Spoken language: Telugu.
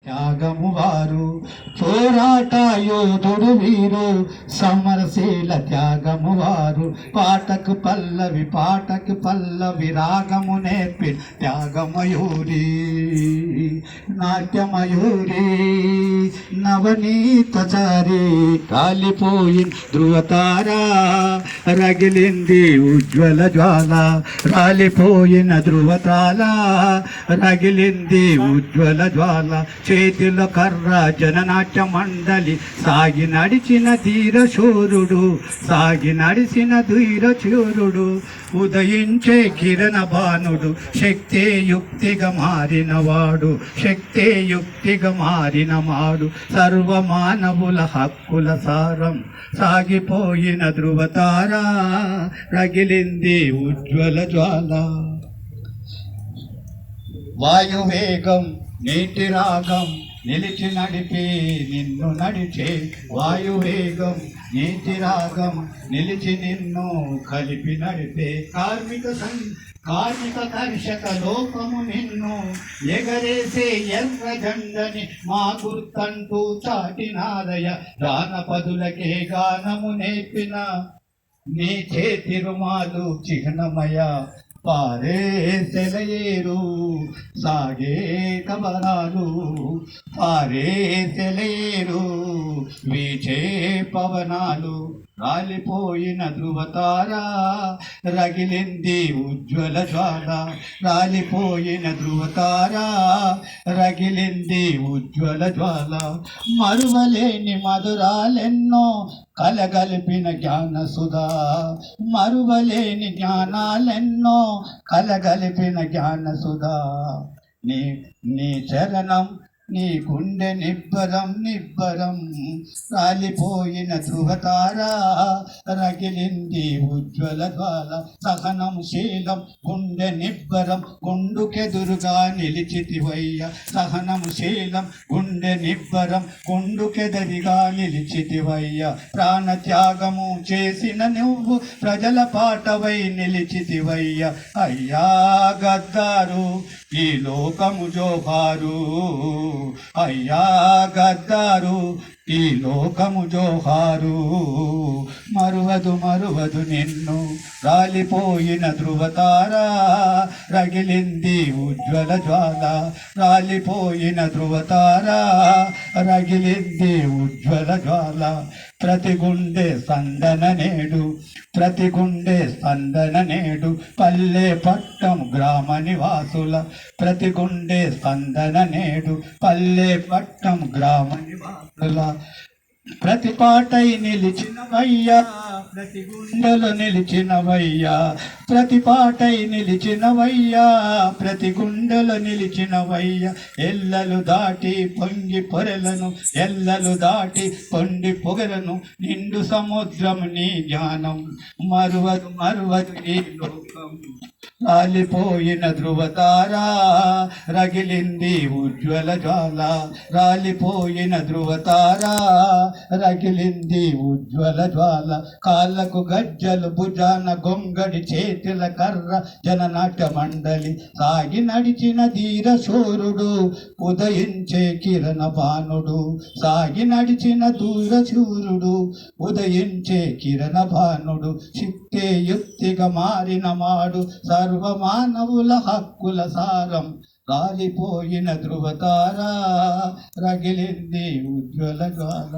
త్యాగము వారు పోరాట యోధుడు వీరు సమరశీల త్యాగము వారు పాటకు పల్లవి రాగము నేర్పి త్యాగమయూరి నాట్యమయూరి నవనీతచారి కాలిపోయిన ధృవతారా రగిలింది ఉజ్వల జ్వాల రాలిపోయిన ధృవతాల రగిలింది ఉజ్వల జ్వాల చేతిలో కర్ర జననాట్య మండలి సాగి నడిచిన ధీరశూరుడు ఉదయించే కిరణ భానుడు శక్తే యుక్తిగా మారినవాడు సర్వమానవుల హక్కుల సారం సాగిపోయిన ధృవతారా రగిలింది ఉజ్వల జ్వాల వాయువేగం నీటి రాగం నిలిచి నడిపి నిన్ను నడిచే వాయువేగం నీటి రాగం నిలిచి నిన్ను కలిపి నడిపే కార్మిక కర్షక లోకము నిన్ను ఎగరేసే ఎర్ర జెండని మా గుర్తంటూ చాటినారయ జానపదులకే గానము నేర్పిన నీ చేతి రుమాలు చిహ్నమయ పారే సెలయేరు సాగే కబరాలు పారే సెలయేరు వీచే పవనాలు రాలిపోయిన ధృవతారా రగిలింది ఉజ్వల జ్వాల రాలిపోయిన ధృవతారా రగిలింది ఉజ్వల జ్వాల మరువలేని మధురాలెన్నో కలగలిపిన జ్ఞానసుధా మరువలేని జ్ఞానాలెన్నో కలగలిపిన జ్ఞానసుధా నీ చరణం నీ గుండె నిబ్బరం రాలిపోయిన ధృవతారా రగిలింది ఉజ్వల జ్వాల సహనం శీలం గుండె నిబ్బరం గుండుకెదురుగా నిలిచితివయ్య సహనం శీలం గుండె నిబ్బరం గుండుకెదరిగా నిలిచితివయ్య ప్రాణత్యాగము చేసిన నువ్వు ప్రజల పాటవై నిలిచితివయ్య అయ్యా గద్దారు ఈ లోకము జోహారు అయ్యా గద్దారు ఈ లోకము జోహారు మరువదు నిన్ను రాలిపోయిన ధృవతారా రగిలింది ఉజ్వల జ్వాల రాలిపోయిన ధృవతారా రగిలింది ఉజ్వల జ్వాల ప్రతి గుండె స్పందన నేడు పల్లె పట్టం గ్రామ నివాసుల ప్రతి గుండె స్పందన నేడు పల్లె పట్టం గ్రామ నివాసుల ప్రతి పాటై నిలిచినవయ్యా ప్రతి గుండెలు నిలిచినవయ్యా ప్రతి పాటై నిలిచినవయ్యా ప్రతి గుండెలు నిలిచినవయ్యా ఎల్లలు దాటి పొంగి పొరలను ఎల్లలు దాటి పొండి పొగలను నిండు సముద్రం నీ జ్ఞానం మరువదు ఈ లోకం రాలిపోయిన ధృవతారా రగిలింది ఉజ్వల జ్వాల రాలిపోయిన ధృవతారా రగిలింది ఉజ్వల జ్వాల కాళ్ళకు గజ్జలు భుజాన గొంగడి చేతుల కర్ర జననాట్య మండలి సాగి నడిచిన ధీర శూరుడు ఉదయించే కిరణ భానుడు సాగి నడిచిన దూర శూరుడు ఉదయించే కిరణ భానుడు చిత్తే యుక్తిగా మారిన మాడు సర్వమానవుల హక్కుల సారం రాలిపోయిన ధృవతారా రగిలింది ఉజ్వల జ్వాల